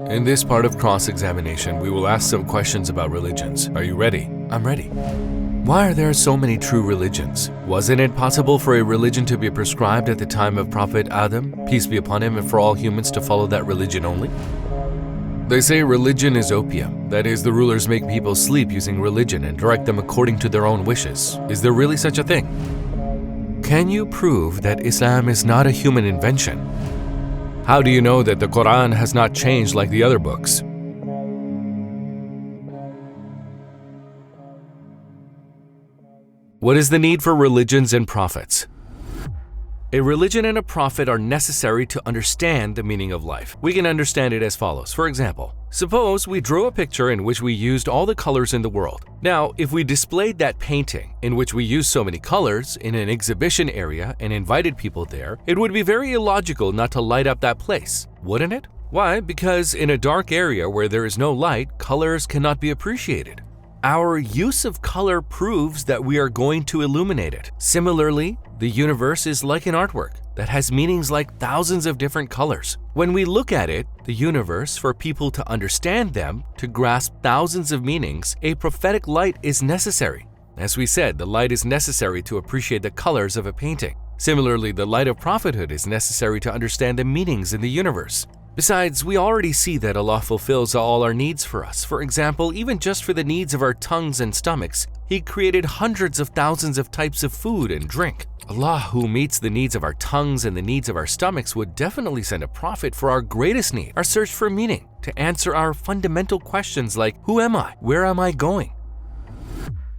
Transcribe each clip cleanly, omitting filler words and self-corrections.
In this part of cross-examination, we will ask some questions about religions. Are you ready? I'm ready. Why are there so many true religions? Wasn't it possible for a religion to be prescribed at the time of Prophet Adam, peace be upon him, and for all humans to follow that religion only? They say religion is opium. That is, the rulers make people sleep using religion and direct them according to their own wishes. Is there really such a thing? Can you prove that Islam is not a human invention? How do you know that the Quran has not changed like the other books? What is the need for religions and prophets? A religion and a prophet are necessary to understand the meaning of life. We can understand it as follows. For example, suppose we drew a picture in which we used all the colors in the world. Now, if we displayed that painting, in which we used so many colors, in an exhibition area and invited people there, it would be very illogical not to light up that place, wouldn't it? Why? Because in a dark area where there is no light, colors cannot be appreciated. Our use of color proves that we are going to illuminate it. Similarly, the universe is like an artwork that has meanings like thousands of different colors. When we look at it, the universe, for people to understand them, to grasp thousands of meanings, a prophetic light is necessary. As we said, the light is necessary to appreciate the colors of a painting. Similarly, the light of prophethood is necessary to understand the meanings in the universe. Besides, we already see that Allah fulfills all our needs for us. For example, even just for the needs of our tongues and stomachs, He created hundreds of thousands of types of food and drink. Allah, who meets the needs of our tongues and the needs of our stomachs, would definitely send a prophet for our greatest need, our search for meaning, to answer our fundamental questions like, who am I? Where am I going?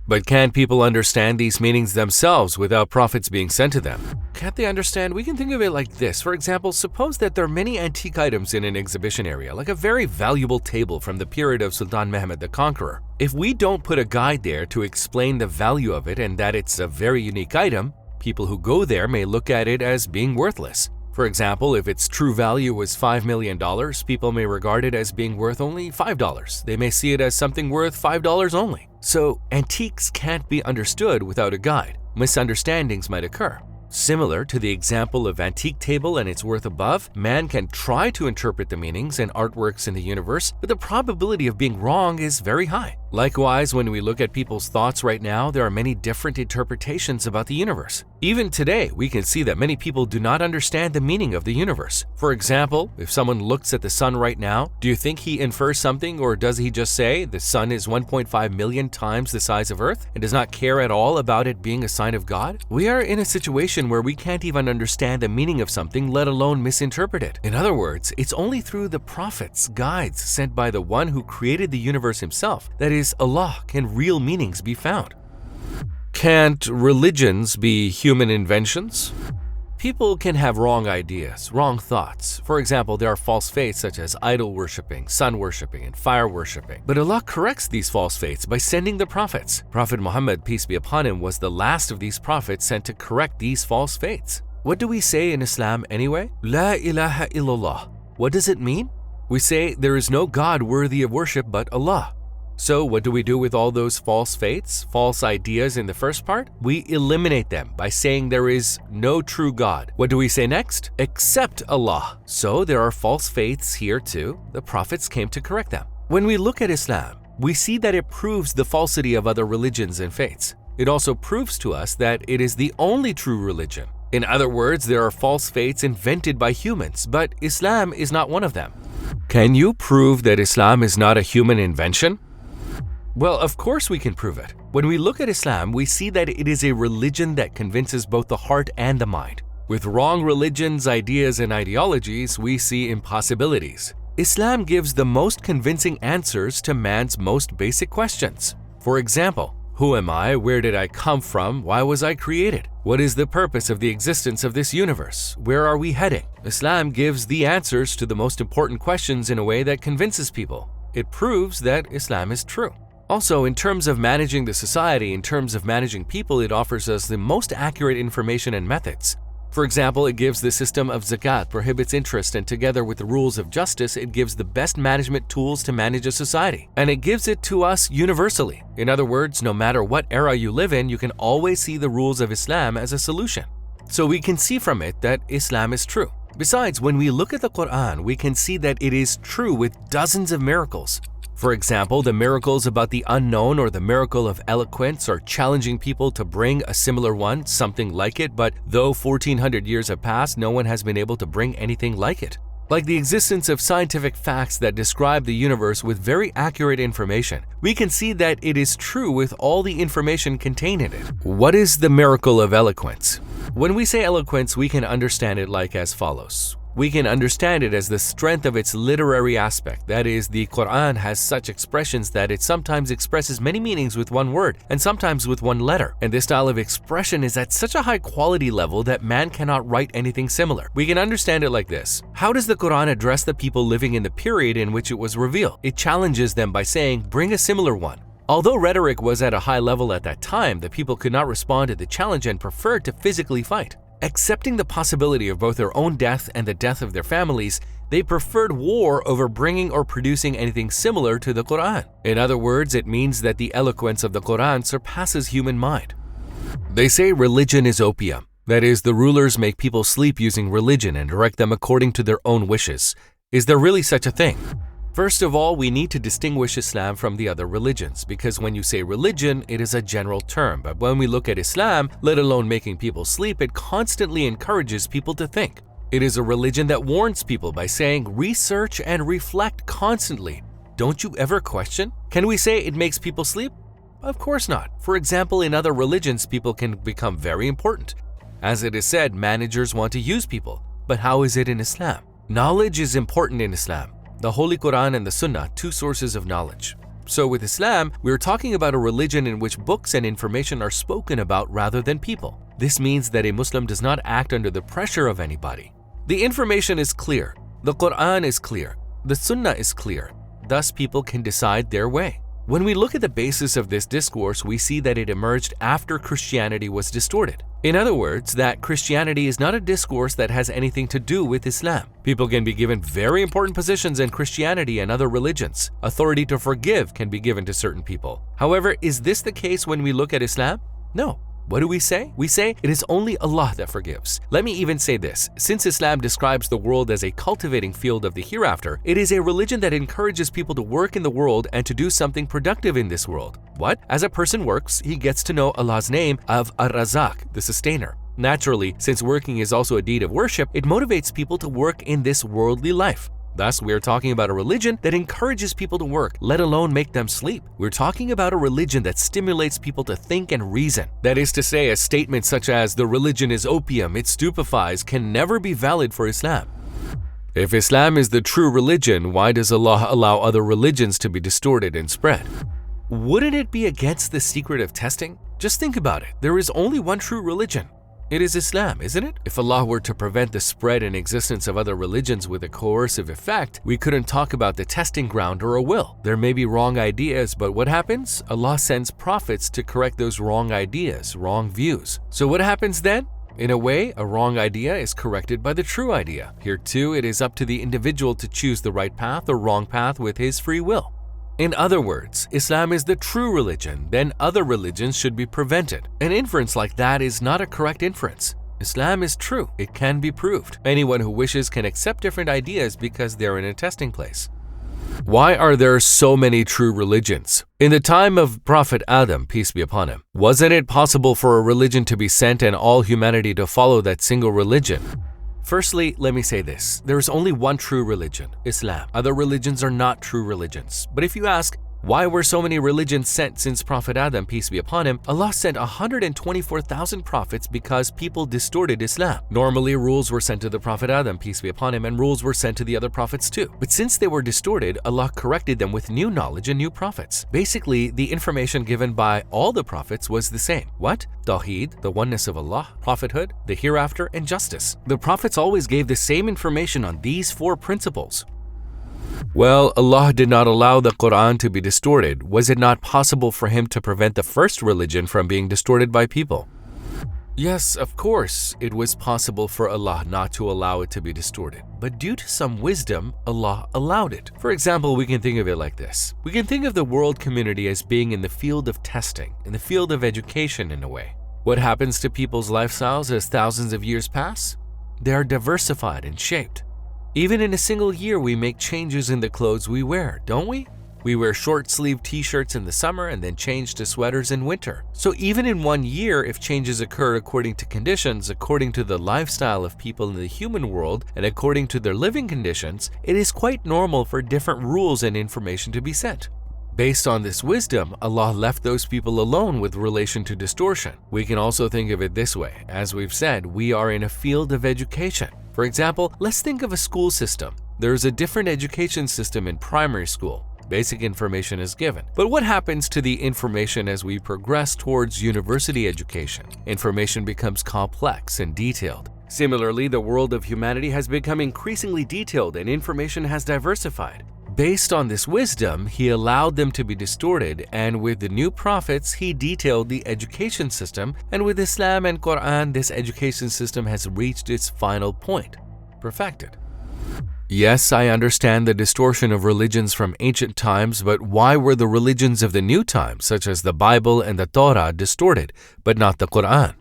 But can't people understand these meanings themselves without prophets being sent to them? Can't they understand? We can think of it like this. For example, suppose that there are many antique items in an exhibition area, like a very valuable table from the period of Sultan Mehmed the Conqueror. If we don't put a guide there to explain the value of it and that it's a very unique item, people who go there may look at it as being worthless. For example, if its true value was $5 million, people may regard it as being worth only $5. They may see it as something worth $5 only. So, antiques can't be understood without a guide. Misunderstandings might occur. Similar to the example of antique table and its worth above, man can try to interpret the meanings and artworks in the universe, but the probability of being wrong is very high. Likewise, when we look at people's thoughts right now, there are many different interpretations about the universe. Even today, we can see that many people do not understand the meaning of the universe. For example, if someone looks at the sun right now, do you think he infers something, or does he just say the sun is 1.5 million times the size of Earth and does not care at all about it being a sign of God? We are in a situation where we can't even understand the meaning of something, let alone misinterpret it. In other words, it's only through the prophets, guides sent by the one who created the universe himself, that is, Allah, can real meanings be found. Can't religions be human inventions? People can have wrong ideas, wrong thoughts. For example, there are false faiths such as idol worshipping, sun worshipping, and fire worshipping. But Allah corrects these false faiths by sending the prophets. Prophet Muhammad, peace be upon him, was the last of these prophets sent to correct these false faiths. What do we say in Islam anyway? La ilaha illallah. What does it mean? We say there is no God worthy of worship but Allah. So what do we do with all those false faiths, false ideas in the first part? We eliminate them by saying there is no true God. What do we say next? Except Allah. So there are false faiths here too. The prophets came to correct them. When we look at Islam, we see that it proves the falsity of other religions and faiths. It also proves to us that it is the only true religion. In other words, there are false faiths invented by humans, but Islam is not one of them. Can you prove that Islam is not a human invention? Well, of course we can prove it. When we look at Islam, we see that it is a religion that convinces both the heart and the mind. With wrong religions, ideas, and ideologies, we see impossibilities. Islam gives the most convincing answers to man's most basic questions. For example, who am I? Where did I come from? Why was I created? What is the purpose of the existence of this universe? Where are we heading? Islam gives the answers to the most important questions in a way that convinces people. It proves that Islam is true. Also, in terms of managing the society, in terms of managing people, it offers us the most accurate information and methods. For example, it gives the system of zakat, prohibits interest, and together with the rules of justice, it gives the best management tools to manage a society. And it gives it to us universally. In other words, no matter what era you live in, you can always see the rules of Islam as a solution. So we can see from it that Islam is true. Besides, when we look at the Quran, we can see that it is true with dozens of miracles. For example, the miracles about the unknown or the miracle of eloquence are challenging people to bring a similar one, something like it, but though 1400 years have passed, no one has been able to bring anything like it. Like the existence of scientific facts that describe the universe with very accurate information, we can see that it is true with all the information contained in it. What is the miracle of eloquence? When we say eloquence, we can understand it like as follows. We can understand it as the strength of its literary aspect. That is, the Quran has such expressions that it sometimes expresses many meanings with one word and sometimes with one letter. And this style of expression is at such a high quality level that man cannot write anything similar. We can understand it like this. How does the Quran address the people living in the period in which it was revealed? It challenges them by saying, bring a similar one. Although rhetoric was at a high level at that time, the people could not respond to the challenge and preferred to physically fight. Accepting the possibility of both their own death and the death of their families, they preferred war over bringing or producing anything similar to the Quran. In other words, it means that the eloquence of the Quran surpasses human mind. They say religion is opium. That is, the rulers make people sleep using religion and direct them according to their own wishes. Is there really such a thing? First of all, we need to distinguish Islam from the other religions, because when you say religion, it is a general term. But when we look at Islam, let alone making people sleep, it constantly encourages people to think. It is a religion that warns people by saying, research and reflect constantly. Don't you ever question? Can we say it makes people sleep? Of course not. For example, in other religions, people can become very important. As it is said, managers want to use people. But how is it in Islam? Knowledge is important in Islam. The Holy Quran and the Sunnah, two sources of knowledge. So with Islam, we're talking about a religion in which books and information are spoken about rather than people. This means that a Muslim does not act under the pressure of anybody. The information is clear. The Quran is clear. The Sunnah is clear. Thus, people can decide their way. When we look at the basis of this discourse, we see that it emerged after Christianity was distorted. In other words, that Christianity is not a discourse that has anything to do with Islam. People can be given very important positions in Christianity and other religions. Authority to forgive can be given to certain people. However, is this the case when we look at Islam? No. What do we say? We say it is only Allah that forgives. Let me even say this. Since Islam describes the world as a cultivating field of the hereafter, it is a religion that encourages people to work in the world and to do something productive in this world. What? As a person works, he gets to know Allah's name of Ar-Razak, the sustainer. Naturally, since working is also a deed of worship, it motivates people to work in this worldly life. Thus, we are talking about a religion that encourages people to work, let alone make them sleep. We're talking about a religion that stimulates people to think and reason. That is to say, a statement such as, the religion is opium, it stupefies, can never be valid for Islam. If Islam is the true religion, why does Allah allow other religions to be distorted and spread? Wouldn't it be against the secret of testing? Just think about it. There is only one true religion. It is Islam, isn't it? If Allah were to prevent the spread and existence of other religions with a coercive effect, we couldn't talk about the testing ground or a will. There may be wrong ideas, but what happens? Allah sends prophets to correct those wrong ideas, wrong views. So what happens then? In a way, a wrong idea is corrected by the true idea. Here too, it is up to the individual to choose the right path or wrong path with his free will. In other words, Islam is the true religion, then other religions should be prevented. An inference like that is not a correct inference. Islam is true. It can be proved. Anyone who wishes can accept different ideas because they're in a testing place. Why are there so many true religions? In the time of Prophet Adam, peace be upon him, wasn't it possible for a religion to be sent and all humanity to follow that single religion? Firstly, let me say this. There is only one true religion, Islam. Other religions are not true religions. But if you ask, why were so many religions sent since Prophet Adam, peace be upon him? Allah sent 124,000 prophets because people distorted Islam. Normally, rules were sent to the Prophet Adam, peace be upon him, and rules were sent to the other prophets too. But since they were distorted, Allah corrected them with new knowledge and new prophets. Basically, the information given by all the prophets was the same. What? Tawheed, the oneness of Allah, prophethood, the hereafter, and justice. The prophets always gave the same information on these four principles. Well, Allah did not allow the Quran to be distorted. Was it not possible for Him to prevent the first religion from being distorted by people? Yes, of course, it was possible for Allah not to allow it to be distorted. But due to some wisdom, Allah allowed it. For example, we can think of it like this. We can think of the world community as being in the field of testing, in the field of education in a way. What happens to people's lifestyles as thousands of years pass? They are diversified and shaped. Even in a single year, we make changes in the clothes we wear, don't we? We wear short-sleeved t-shirts in the summer and then change to sweaters in winter. So even in 1 year, if changes occur according to conditions, according to the lifestyle of people in the human world, and according to their living conditions, it is quite normal for different rules and information to be sent. Based on this wisdom, Allah left those people alone with relation to distortion. We can also think of it this way. As we've said, we are in a field of education. For example, let's think of a school system. There is a different education system in primary school. Basic information is given. But what happens to the information as we progress towards university education? Information becomes complex and detailed. Similarly, the world of humanity has become increasingly detailed and information has diversified. Based on this wisdom, He allowed them to be distorted, and with the new prophets, He detailed the education system, and with Islam and Quran, this education system has reached its final point, perfected. Yes, I understand the distortion of religions from ancient times, but why were the religions of the new times, such as the Bible and the Torah, distorted, but not the Quran?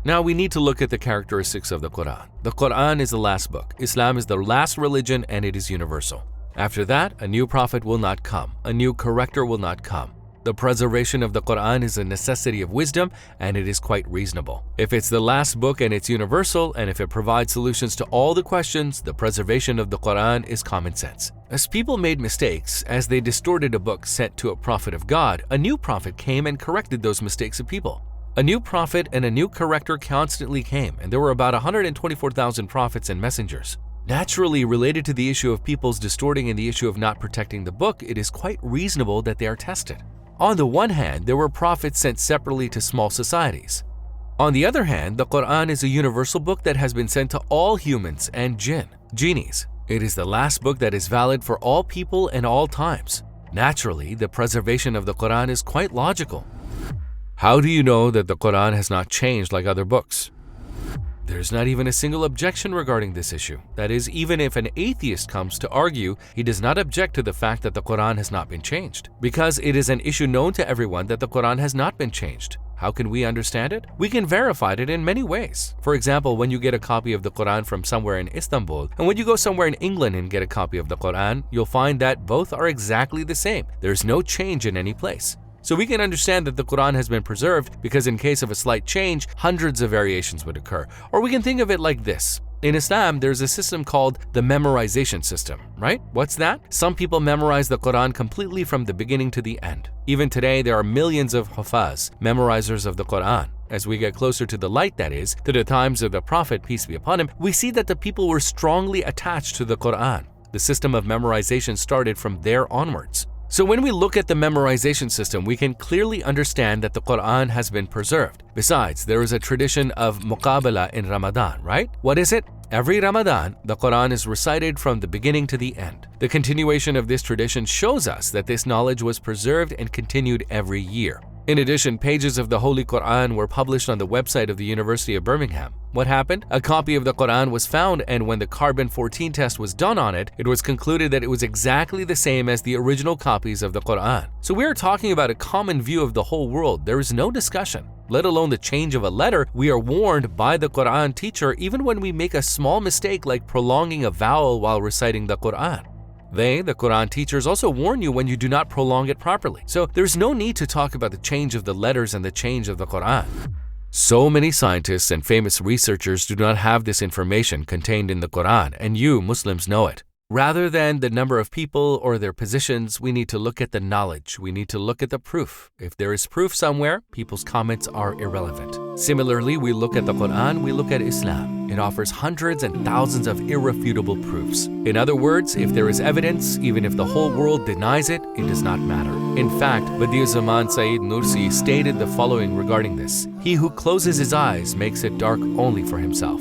Now we need to look at the characteristics of the Quran. The Quran is the last book. Islam is the last religion and it is universal. After that, a new prophet will not come. A new corrector will not come. The preservation of the Quran is a necessity of wisdom, and it is quite reasonable. If it's the last book and it's universal, and if it provides solutions to all the questions, the preservation of the Quran is common sense. As people made mistakes, as they distorted a book sent to a prophet of God, a new prophet came and corrected those mistakes of people. A new prophet and a new corrector constantly came, and there were about 124,000 prophets and messengers. Naturally, related to the issue of people's distorting and the issue of not protecting the book, it is quite reasonable that they are tested. On the one hand, there were prophets sent separately to small societies. On the other hand, the Quran is a universal book that has been sent to all humans and genies. It is the last book that is valid for all people and all times. Naturally, the preservation of the Quran is quite logical. How do you know that the Quran has not changed like other books? There's not even a single objection regarding this issue. That is, even if an atheist comes to argue, he does not object to the fact that the Quran has not been changed, because it is an issue known to everyone that the Quran has not been changed. How can we understand it? We can verify it in many ways. For example, when you get a copy of the Quran from somewhere in Istanbul, and when you go somewhere in England and get a copy of the Quran, you'll find that both are exactly the same. There's no change in any place. So we can understand that the Quran has been preserved because in case of a slight change, hundreds of variations would occur. Or we can think of it like this. In Islam, there's a system called the memorization system, right? What's that? Some people memorize the Quran completely from the beginning to the end. Even today, there are millions of hufaz, memorizers of the Quran. As we get closer to the light, that is, to the times of the Prophet, peace be upon him, we see that the people were strongly attached to the Quran. The system of memorization started from there onwards. So when we look at the memorization system, we can clearly understand that the Quran has been preserved. Besides, there is a tradition of muqabala in Ramadan, right? What is it? Every Ramadan, the Quran is recited from the beginning to the end. The continuation of this tradition shows us that this knowledge was preserved and continued every year. In addition, pages of the Holy Quran were published on the website of the University of Birmingham. What happened? A copy of the Quran was found, and when the carbon-14 test was done on it, it was concluded that it was exactly the same as the original copies of the Quran. So we are talking about a common view of the whole world. There is no discussion. Let alone the change of a letter, we are warned by the Quran teacher even when we make a small mistake like prolonging a vowel while reciting the Quran. They, the Quran teachers, also warn you when you do not prolong it properly. So there's no need to talk about the change of the letters and the change of the Quran. So many scientists and famous researchers do not have this information contained in the Quran, and you, Muslims, know it. Rather than the number of people or their positions, we need to look at the knowledge. We need to look at the proof. If there is proof somewhere, people's comments are irrelevant. Similarly, we look at the Quran, we look at Islam. It offers hundreds and thousands of irrefutable proofs. In other words, if there is evidence, even if the whole world denies it, it does not matter. In fact, Badi'uzzahman Sayyid Nursi stated the following regarding this: "He who closes his eyes makes it dark only for himself."